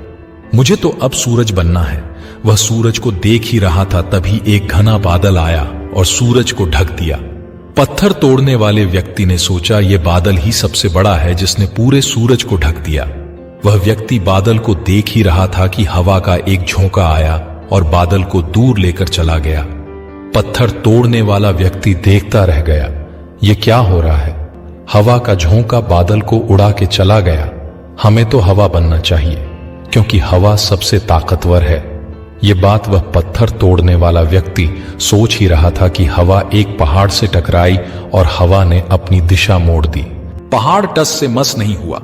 मुझे तो अब सूरज बनना है। वह सूरज को देख ही रहा था तभी एक घना बादल आया और सूरज को ढक दिया। पत्थर तोड़ने वाले व्यक्ति ने सोचा, यह बादल ही सबसे बड़ा है जिसने पूरे सूरज को ढक दिया। वह व्यक्ति बादल को देख ही रहा था कि हवा का एक झोंका आया और बादल को दूर लेकर चला गया। पत्थर तोड़ने वाला व्यक्ति देखता रह गया, यह क्या हो रहा है? हवा का झोंका बादल को उड़ा के चला गया। हमें तो हवा बनना चाहिए क्योंकि हवा सबसे ताकतवर है। ये बात वह पत्थर तोड़ने वाला व्यक्ति सोच ही रहा था कि हवा एक पहाड़ से टकराई और हवा ने अपनी दिशा मोड़ दी। पहाड़ टस से मस नहीं हुआ,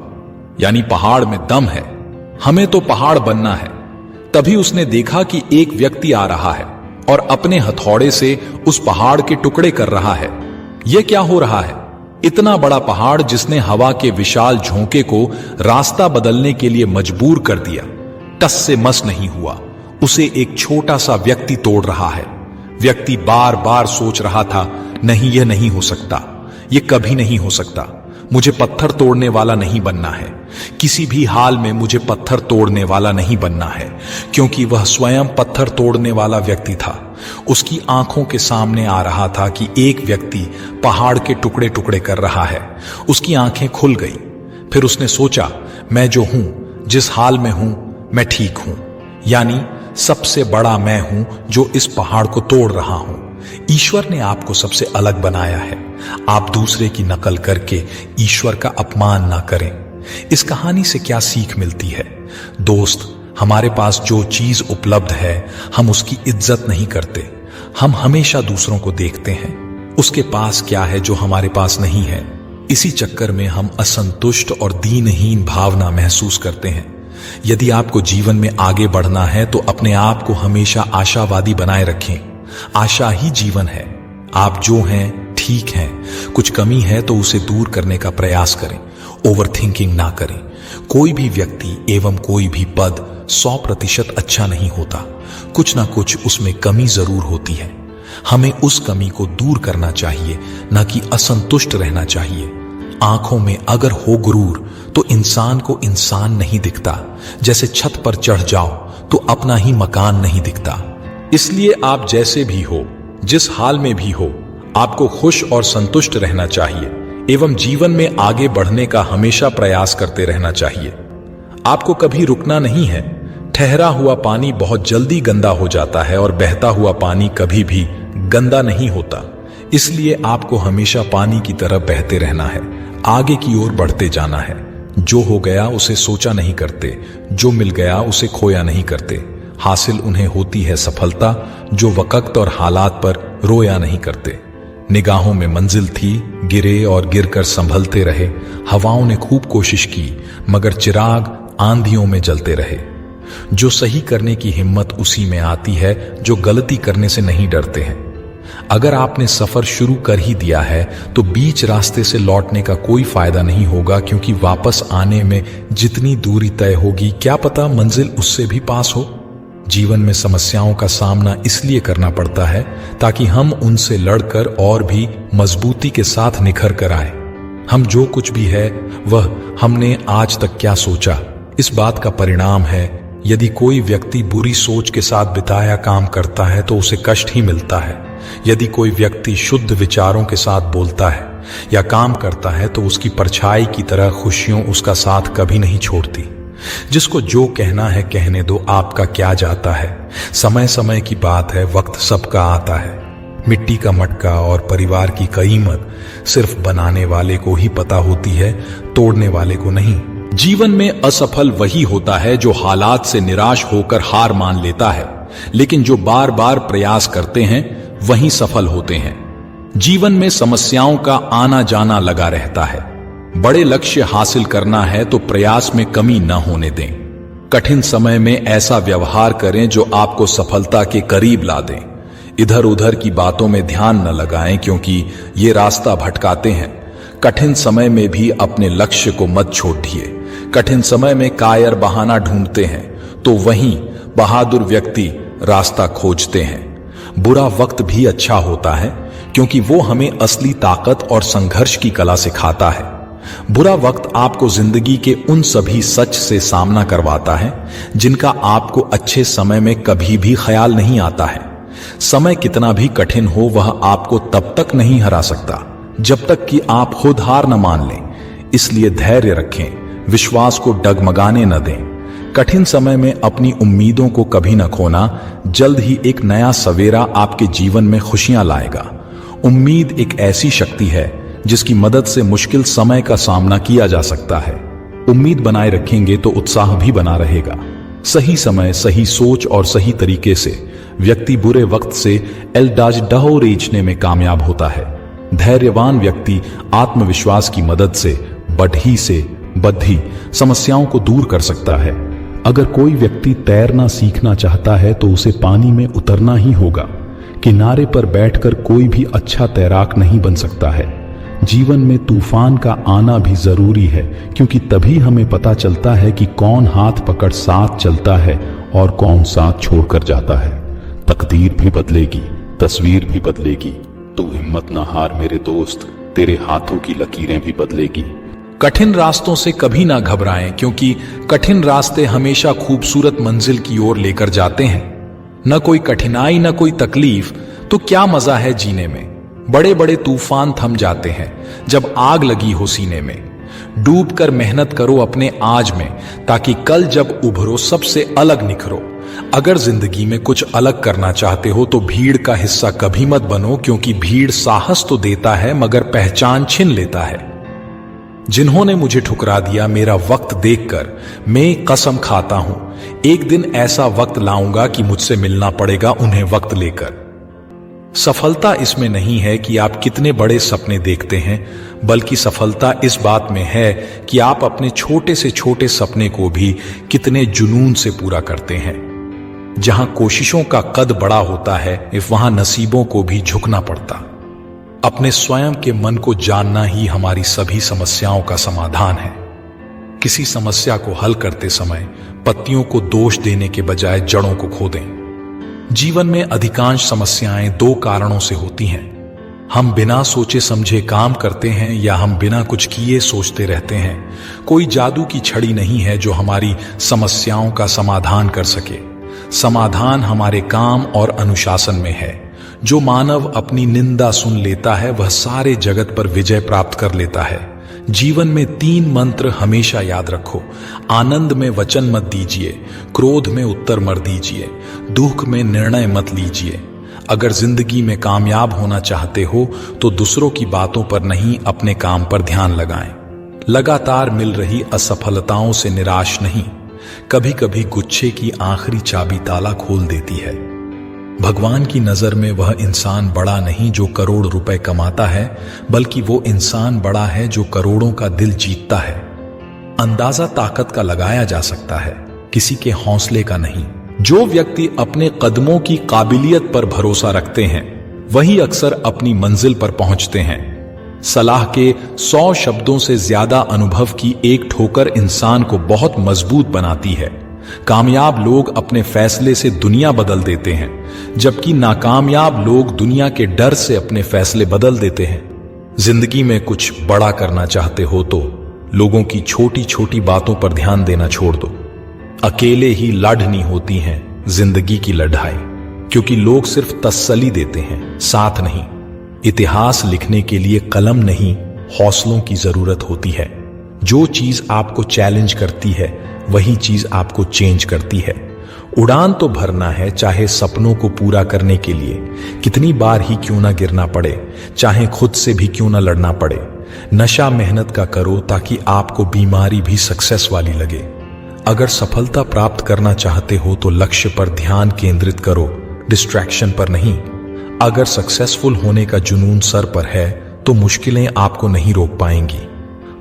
यानी पहाड़ में दम है। हमें तो पहाड़ बनना है। तभी उसने देखा कि एक व्यक्ति आ रहा है और अपने हथौड़े से उस पहाड़ के टुकड़े कर रहा है। यह क्या हो रहा है? इतना बड़ा पहाड़ जिसने हवा के विशाल झोंके को रास्ता बदलने के लिए मजबूर कर दिया, टस से मस नहीं हुआ। उसे एक छोटा सा व्यक्ति तोड़ रहा है। व्यक्ति बार बार सोच रहा था, नहीं, यह नहीं हो सकता, यह कभी नहीं हो सकता। मुझे पत्थर तोड़ने वाला नहीं बनना है। किसी भी हाल में मुझे पत्थर तोड़ने वाला नहीं बनना है, क्योंकि वह स्वयं पत्थर तोड़ने वाला व्यक्ति था। उसकी आंखों के सामने आ रहा था कि एक व्यक्ति पहाड़ के टुकड़े टुकड़े कर रहा है। उसकी आंखें खुल गई। फिर उसने सोचा, मैं जो हूं, जिस हाल में हूं, मैं ठीक हूं, यानी सबसे बड़ा मैं हूं जो इस पहाड़ को तोड़ रहा हूं। ईश्वर ने आपको सबसे अलग बनाया है। आप दूसरे की नकल करके ईश्वर का अपमान ना करें। इस कहानी से क्या सीख मिलती है? दोस्त, हमारे पास जो चीज उपलब्ध है हम उसकी इज्जत नहीं करते। हम हमेशा दूसरों को देखते हैं उसके पास क्या है जो हमारे पास नहीं है। इसी चक्कर में हम असंतुष्ट और दीनहीन भावना महसूस करते हैं। यदि आपको जीवन में आगे बढ़ना है तो अपने आप को हमेशा आशावादी बनाए रखें। आशा ही जीवन है। आप जो हैं ठीक हैं, कुछ कमी है तो उसे दूर करने का प्रयास करें। ओवरथिंकिंग ना करें। कोई भी व्यक्ति एवं कोई भी पद 100% अच्छा नहीं होता। कुछ ना कुछ उसमें कमी जरूर होती है। हमें उस कमी को दूर करना चाहिए, न कि असंतुष्ट रहना चाहिए। आंखों में अगर हो गुरूर तो इंसान को इंसान नहीं दिखता। जैसे छत पर चढ़ जाओ तो अपना ही मकान नहीं दिखता। इसलिए आप जैसे भी हो, जिस हाल में भी हो, आपको खुश और संतुष्ट रहना चाहिए एवं जीवन में आगे बढ़ने का हमेशा प्रयास करते रहना चाहिए। आपको कभी रुकना नहीं है। ठहरा हुआ पानी बहुत जल्दी गंदा हो जाता है और बहता हुआ पानी कभी भी गंदा नहीं होता। इसलिए आपको हमेशा पानी की तरह बहते रहना है, आगे की ओर बढ़ते जाना है। जो हो गया उसे सोचा नहीं करते, जो मिल गया उसे खोया नहीं करते। हासिल उन्हें होती है सफलता जो वक्त और हालात पर रोया नहीं करते। निगाहों में मंजिल थी, गिरे और गिरकर संभलते रहे। हवाओं ने खूब कोशिश की मगर चिराग आंधियों में जलते रहे। जो सही करने की हिम्मत उसी में आती है जो गलती करने से नहीं डरते हैं। अगर आपने सफर शुरू कर ही दिया है तो बीच रास्ते से लौटने का कोई फायदा नहीं होगा, क्योंकि वापस आने में जितनी दूरी तय होगी क्या पता मंजिल उससे भी पास हो। जीवन में समस्याओं का सामना इसलिए करना पड़ता है ताकि हम उनसे लड़कर और भी मजबूती के साथ निखर कर आए। हम जो कुछ भी है वह हमने आज तक क्या सोचा, इस बात का परिणाम है। यदि कोई व्यक्ति बुरी सोच के साथ बिताया काम करता है तो उसे कष्ट ही मिलता है। यदि कोई व्यक्ति शुद्ध विचारों के साथ बोलता है या काम करता है तो उसकी परछाई की तरह खुशियों उसका साथ कभी नहीं छोड़ती। जिसको जो कहना है कहने दो, आपका क्या जाता है। समय समय की बात है, वक्त सबका आता है। मिट्टी का मटका और परिवार की कीमत सिर्फ बनाने वाले को ही पता होती है, तोड़ने वाले को नहीं। जीवन में असफल वही होता है जो हालात से निराश होकर हार मान लेता है, लेकिन जो बार बार प्रयास करते हैं वही सफल होते हैं। जीवन में समस्याओं का आना जाना लगा रहता है। बड़े लक्ष्य हासिल करना है तो प्रयास में कमी न होने दें। कठिन समय में ऐसा व्यवहार करें जो आपको सफलता के करीब ला दें। इधर उधर की बातों में ध्यान न लगाएं, क्योंकि ये रास्ता भटकाते हैं। कठिन समय में भी अपने लक्ष्य को मत छोड़िए। कठिन समय में कायर बहाना ढूंढते हैं तो वहीं बहादुर व्यक्ति रास्ता खोजते हैं। बुरा वक्त भी अच्छा होता है, क्योंकि वो हमें असली ताकत और संघर्ष की कला सिखाता है। बुरा वक्त आपको जिंदगी के उन सभी सच से सामना करवाता है जिनका आपको अच्छे समय में कभी भी ख्याल नहीं आता है। समय कितना भी कठिन हो वह आपको तब तक नहीं हरा सकता जब तक कि आप खुद हार न मान लें। इसलिए धैर्य रखें, विश्वास को डगमगाने न दें। कठिन समय में अपनी उम्मीदों को कभी न खोना। जल्द ही एक नया सवेरा आपके जीवन में खुशियां लाएगा। उम्मीद एक ऐसी शक्ति है जिसकी मदद से मुश्किल समय का सामना किया जा सकता है। उम्मीद बनाए रखेंगे तो उत्साह भी बना रहेगा। सही समय, सही सोच और सही तरीके से व्यक्ति बुरे वक्त से एल्डाज डहो रेचने में कामयाब होता है। धैर्यवान व्यक्ति आत्मविश्वास की मदद से बढ़ी से बद्धी समस्याओं को दूर कर सकता है। अगर कोई व्यक्ति तैरना सीखना चाहता है तो उसे पानी में उतरना ही होगा। किनारे पर बैठकर कोई भी अच्छा तैराक नहीं बन सकता है। जीवन में तूफान का आना भी जरूरी है, क्योंकि तभी हमें पता चलता है कि कौन हाथ पकड़ साथ चलता है और कौन साथ छोड़कर जाता है। तकदीर भी बदलेगी, तस्वीर भी बदलेगी। तू हिम्मत ना हार मेरे दोस्त, तेरे हाथों की लकीरें भी बदलेगी। कठिन रास्तों से कभी ना घबराएं, क्योंकि कठिन रास्ते हमेशा खूबसूरत मंजिल की ओर लेकर जाते हैं। न कोई कठिनाई न कोई तकलीफ तो क्या मजा है जीने में। बड़े बड़े तूफान थम जाते हैं जब आग लगी हो सीने में। डूबकर मेहनत करो अपने आज में, ताकि कल जब उभरो सबसे अलग निखरो। अगर जिंदगी में कुछ अलग करना चाहते हो तो भीड़ का हिस्सा कभी मत बनो, क्योंकि भीड़ साहस तो देता है मगर पहचान छीन लेता है। जिन्होंने मुझे ठुकरा दिया मेरा वक्त देखकर, मैं कसम खाता हूं एक दिन ऐसा वक्त लाऊंगा कि मुझसे मिलना पड़ेगा उन्हें वक्त लेकर। सफलता इसमें नहीं है कि आप कितने बड़े सपने देखते हैं, बल्कि सफलता इस बात में है कि आप अपने छोटे से छोटे सपने को भी कितने जुनून से पूरा करते हैं। जहां कोशिशों का कद बड़ा होता है वहां नसीबों को भी झुकना पड़ता। अपने स्वयं के मन को जानना ही हमारी सभी समस्याओं का समाधान है। किसी समस्या को हल करते समय पत्तियों को दोष देने के बजाय जड़ों को खोदें। जीवन में अधिकांश समस्याएं दो कारणों से होती हैं। हम बिना सोचे समझे काम करते हैं या हम बिना कुछ किए सोचते रहते हैं। कोई जादू की छड़ी नहीं है जो हमारी समस्याओं का समाधान कर सके। समाधान हमारे काम और अनुशासन में है। जो मानव अपनी निंदा सुन लेता है वह सारे जगत पर विजय प्राप्त कर लेता है। जीवन में 3 मंत्र हमेशा याद रखो। आनंद में वचन मत दीजिए, क्रोध में उत्तर मत दीजिए, दुख में निर्णय मत लीजिए। अगर जिंदगी में कामयाब होना चाहते हो तो दूसरों की बातों पर नहीं, अपने काम पर ध्यान लगाएं। लगातार मिल रही असफलताओं से निराश नहीं, कभी कभी गुच्छे की आखिरी चाबी ताला खोल देती है। भगवान की नजर में वह इंसान बड़ा नहीं जो करोड़ रुपए कमाता है, बल्कि वो इंसान बड़ा है जो करोड़ों का दिल जीतता है। अंदाजा ताकत का लगाया जा सकता है, किसी के हौसले का नहीं। जो व्यक्ति अपने कदमों की काबिलियत पर भरोसा रखते हैं वही अक्सर अपनी मंजिल पर पहुंचते हैं। सलाह के 100 शब्दों से ज्यादा अनुभव की एक ठोकर इंसान को बहुत मजबूत बनाती है। कामयाब लोग अपने फैसले से दुनिया बदल देते हैं, जबकि नाकामयाब लोग दुनिया के डर से अपने फैसले बदल देते हैं। जिंदगी में कुछ बड़ा करना चाहते हो तो लोगों की छोटी छोटी बातों पर ध्यान देना छोड़ दो। अकेले ही लड़नी होती है जिंदगी की लड़ाई, क्योंकि लोग सिर्फ तसल्ली देते हैं, साथ नहीं। इतिहास लिखने के लिए कलम नहीं, हौसलों की जरूरत होती है। जो चीज आपको चैलेंज करती है वही चीज आपको चेंज करती है। उड़ान तो भरना है, चाहे सपनों को पूरा करने के लिए कितनी बार ही क्यों ना गिरना पड़े, चाहे खुद से भी क्यों ना लड़ना पड़े। नशा मेहनत का करो ताकि आपको बीमारी भी सक्सेस वाली लगे। अगर सफलता प्राप्त करना चाहते हो तो लक्ष्य पर ध्यान केंद्रित करो, डिस्ट्रैक्शन पर नहीं। अगर सक्सेसफुल होने का जुनून सर पर है तो मुश्किलें आपको नहीं रोक पाएंगी।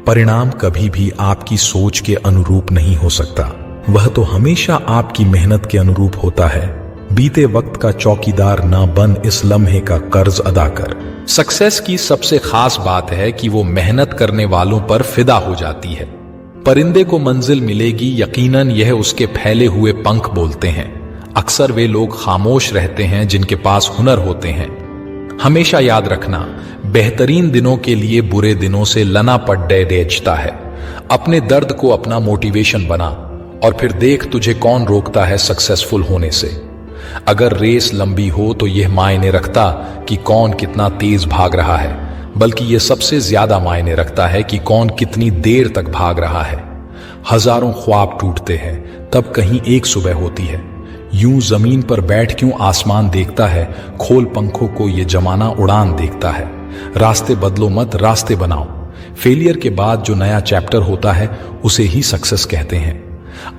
परिणाम कभी भी आपकी सोच के अनुरूप नहीं हो सकता, वह तो हमेशा आपकी मेहनत के अनुरूप होता है। बीते वक्त का चौकीदार ना बन, इस लम्हे का कर्ज अदा कर। सक्सेस की सबसे खास बात है कि वो मेहनत करने वालों पर फिदा हो जाती है। परिंदे को मंजिल मिलेगी, यकीनन यह उसके फैले हुए पंख बोलते हैं। अक्सर वे लोग खामोश रहते हैं जिनके पास हुनर होते हैं। हमेशा याद रखना, बेहतरीन दिनों के लिए बुरे दिनों से लना पड्डे डेचता है। अपने दर्द को अपना मोटिवेशन बना और फिर देख तुझे कौन रोकता है सक्सेसफुल होने से। अगर रेस लंबी हो तो यह मायने रखता कि कौन कितना तेज भाग रहा है, बल्कि यह सबसे ज्यादा मायने रखता है कि कौन कितनी देर तक भाग रहा है। हजारों ख्वाब टूटते हैं तब कहीं एक सुबह होती है। यूं जमीन पर बैठ क्यों आसमान देखता है, खोल पंखों को ये जमाना उड़ान देखता है। रास्ते बदलो मत, रास्ते बनाओ। फेलियर के बाद जो नया चैप्टर होता है उसे ही सक्सेस कहते हैं।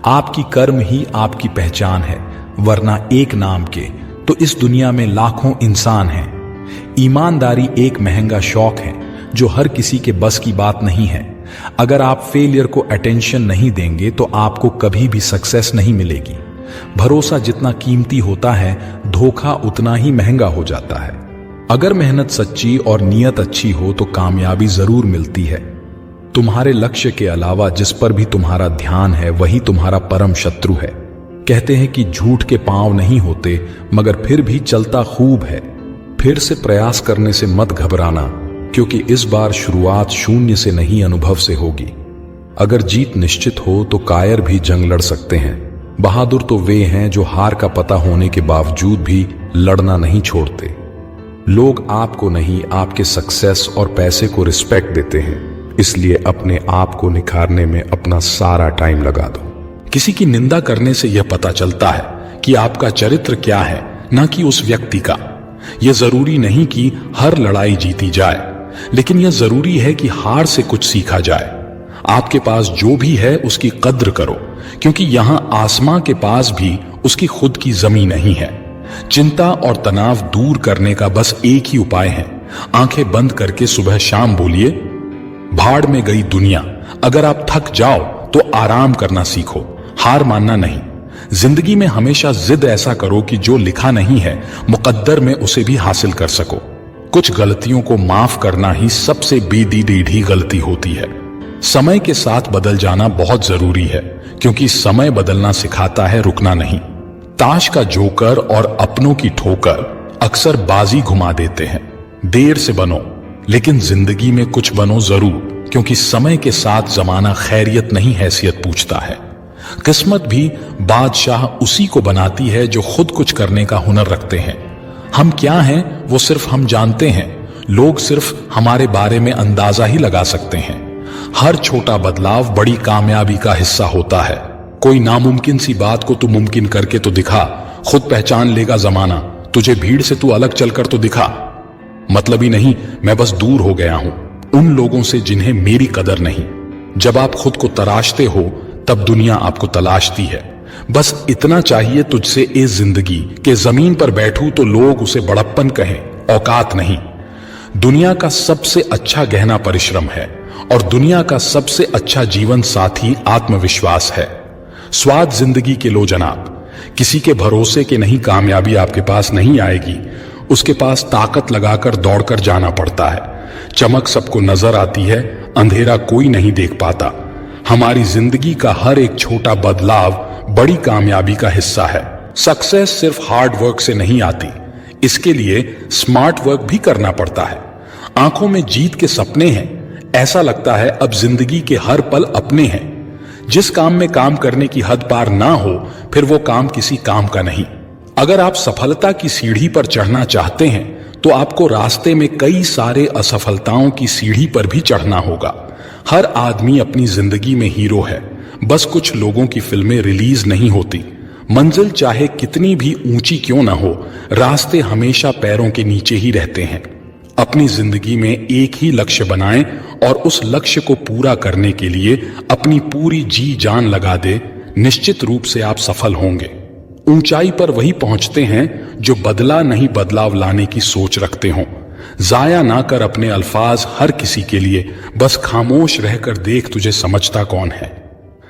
आपकी कर्म ही आपकी पहचान है, वरना एक नाम के तो इस दुनिया में लाखों इंसान हैं। ईमानदारी एक महंगा शौक है जो हर किसी के बस की बात नहीं है। अगर आप फेलियर को अटेंशन नहीं देंगे तो आपको कभी भी सक्सेस नहीं मिलेगी। भरोसा जितना कीमती होता है, धोखा उतना ही महंगा हो जाता है। अगर मेहनत सच्ची और नीयत अच्छी हो तो कामयाबी जरूर मिलती है। तुम्हारे लक्ष्य के अलावा जिस पर भी तुम्हारा ध्यान है वही तुम्हारा परम शत्रु है। कहते हैं कि झूठ के पांव नहीं होते, मगर फिर भी चलता खूब है। फिर से प्रयास करने से मत घबराना, क्योंकि इस बार शुरुआत शून्य से नहीं, अनुभव से होगी। अगर जीत निश्चित हो तो कायर भी जंग लड़ सकते हैं। बहादुर तो वे हैं जो हार का पता होने के बावजूद भी लड़ना नहीं छोड़ते। लोग आपको नहीं, आपके सक्सेस और पैसे को रिस्पेक्ट देते हैं, इसलिए अपने आप को निखारने में अपना सारा टाइम लगा दो। किसी की निंदा करने से यह पता चलता है कि आपका चरित्र क्या है, न कि उस व्यक्ति का। यह जरूरी नहीं कि हर लड़ाई जीती जाए, लेकिन यह जरूरी है कि हार से कुछ सीखा जाए। आपके पास जो भी है उसकी कद्र करो, क्योंकि यहां आसमां के पास भी उसकी खुद की जमीन नहीं है। चिंता और तनाव दूर करने का बस एक ही उपाय है। आंखें बंद करके सुबह शाम बोलिए, भाड़ में गई दुनिया। अगर आप थक जाओ तो आराम करना सीखो, हार मानना नहीं। जिंदगी में हमेशा जिद ऐसा करो कि जो लिखा नहीं है मुकद्दर में उसे भी हासिल कर सको। कुछ गलतियों को माफ करना ही सबसे बेदीदी गलती होती है। समय के साथ बदल जाना बहुत जरूरी है, क्योंकि समय बदलना सिखाता है रुकना नहीं। ताश का जोकर और अपनों की ठोकर अक्सर बाजी घुमा देते हैं। देर से बनो, लेकिन जिंदगी में कुछ बनो जरूर, क्योंकि समय के साथ जमाना खैरियत नहीं हैसियत पूछता है। किस्मत भी बादशाह उसी को बनाती है जो खुद कुछ करने का हुनर रखते हैं। हम क्या हैं वो सिर्फ हम जानते हैं, लोग सिर्फ हमारे बारे में अंदाजा ही लगा सकते हैं। हर छोटा बदलाव बड़ी कामयाबी का हिस्सा होता है। कोई नामुमकिन सी बात को तू मुमकिन करके तो दिखा, खुद पहचान लेगा जमाना तुझे, भीड़ से तू अलग चलकर तो दिखा। मतलब ही नहीं मैं बस दूर हो गया हूं उन लोगों से जिन्हें मेरी कदर नहीं। जब आप खुद को तराशते हो तब दुनिया आपको तलाशती है। बस इतना चाहिए तुझसे इस जिंदगी के जमीन पर बैठूं तो लोग उसे बड़प्पन कहें, औकात नहीं। दुनिया का सबसे अच्छा गहना परिश्रम है और दुनिया का सबसे अच्छा जीवन साथी आत्मविश्वास है। स्वाद जिंदगी के लो जनाब, किसी के भरोसे के नहीं कामयाबी आपके पास नहीं आएगी, उसके पास ताकत लगाकर दौड़कर जाना पड़ता है। चमक सबको नजर आती है, अंधेरा कोई नहीं देख पाता। हमारी जिंदगी का हर एक छोटा बदलाव बड़ी कामयाबी का हिस्सा है। सक्सेस सिर्फ हार्ड वर्क से नहीं आती, इसके लिए स्मार्ट वर्क भी करना पड़ता है। आंखों में जीत के सपने हैं, ऐसा लगता है अब जिंदगी के हर पल अपने हैं। जिस काम में काम करने की हद पार ना हो फिर वो काम किसी काम का नहीं। अगर आप सफलता की सीढ़ी पर चढ़ना चाहते हैं तो आपको रास्ते में कई सारे असफलताओं की सीढ़ी पर भी चढ़ना होगा। हर आदमी अपनी जिंदगी में हीरो है, बस कुछ लोगों की फिल्में रिलीज नहीं होती। मंजिल चाहे कितनी भी ऊंची क्यों ना हो, रास्ते हमेशा पैरों के नीचे ही रहते हैं। अपनी जिंदगी में एक ही लक्ष्य बनाएं और उस लक्ष्य को पूरा करने के लिए अपनी पूरी जी जान लगा दे, निश्चित रूप से आप सफल होंगे। ऊंचाई पर वही पहुंचते हैं जो बदला नहीं बदलाव लाने की सोच रखते हों। जाया ना कर अपने अल्फाज हर किसी के लिए, बस खामोश रहकर देख तुझे समझता कौन है।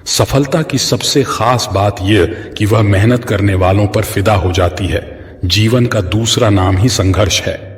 सफलता की सबसे खास बात यह कि वह मेहनत करने वालों पर फिदा हो जाती है। जीवन का दूसरा नाम ही संघर्ष है।